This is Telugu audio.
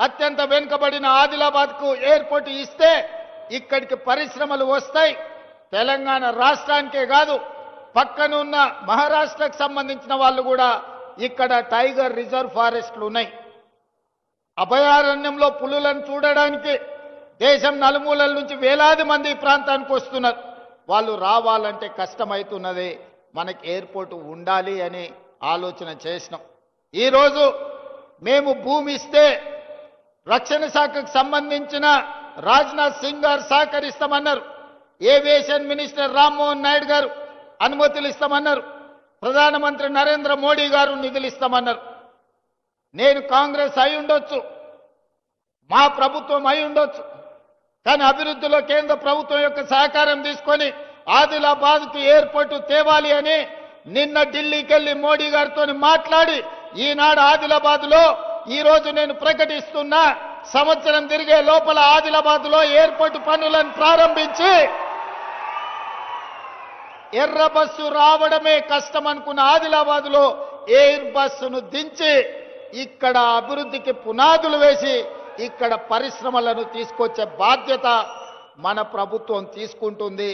అత్యంత వెనుకబడిన ఆదిలాబాద్కు ఎయిర్పోర్ట్ ఇస్తే ఇక్కడికి పరిశ్రమలు వస్తాయి. తెలంగాణ రాష్ట్రానికే కాదు, పక్కనున్న మహారాష్ట్రకు సంబంధించిన వాళ్ళు కూడా ఇక్కడ టైగర్ రిజర్వ్ ఫారెస్ట్లు ఉన్నాయి. అభయారణ్యంలో పులులను చూడడానికి దేశం నలుమూలల నుంచి వేలాది మంది ఈ ప్రాంతానికి వస్తున్నారు. వాళ్ళు రావాలంటే కష్టమవుతున్నది. మనకి ఎయిర్పోర్ట్ ఉండాలి అని ఆలోచన చేసినాం. ఈరోజు మేము భూమి ఇస్తే రక్షణ శాఖకు సంబంధించిన రాజ్నాథ్ సింగ్ గారు సహకరిస్తామన్నారు. ఏవియేషన్ మినిస్టర్ రామ్మోహన్ నాయుడు గారు అనుమతులు ఇస్తామన్నారు. ప్రధానమంత్రి నరేంద్ర మోడీ గారు నిధులు ఇస్తామన్నారు. నేను కాంగ్రెస్ అయి ఉండొచ్చు, మా ప్రభుత్వం అయి ఉండొచ్చు, కానీ అభివృద్ధిలో కేంద్ర ప్రభుత్వం యొక్క సహకారం తీసుకొని ఆదిలాబాద్కు ఎయిర్పోర్టు తేవాలి అని నిన్న ఢిల్లీకి వెళ్లి మోడీ గారితో మాట్లాడి ఈనాడు ఆదిలాబాద్లో ఈరోజు నేను ప్రకటిస్తున్నా, సంవత్సరం తిరిగే లోపల ఆదిలాబాద్లో ఎయిర్పోర్టు పనులను ప్రారంభించి ఎర్ర బస్సు రావడమే కష్టం అనుకున్న ఆదిలాబాద్లో ఎయిర్ బస్సును దించి ఇక్కడ అభివృద్ధికి పునాదులు వేసి ఇక్కడ పరిశ్రమలను తీసుకొచ్చే బాధ్యత మన ప్రభుత్వం తీసుకుంటుంది.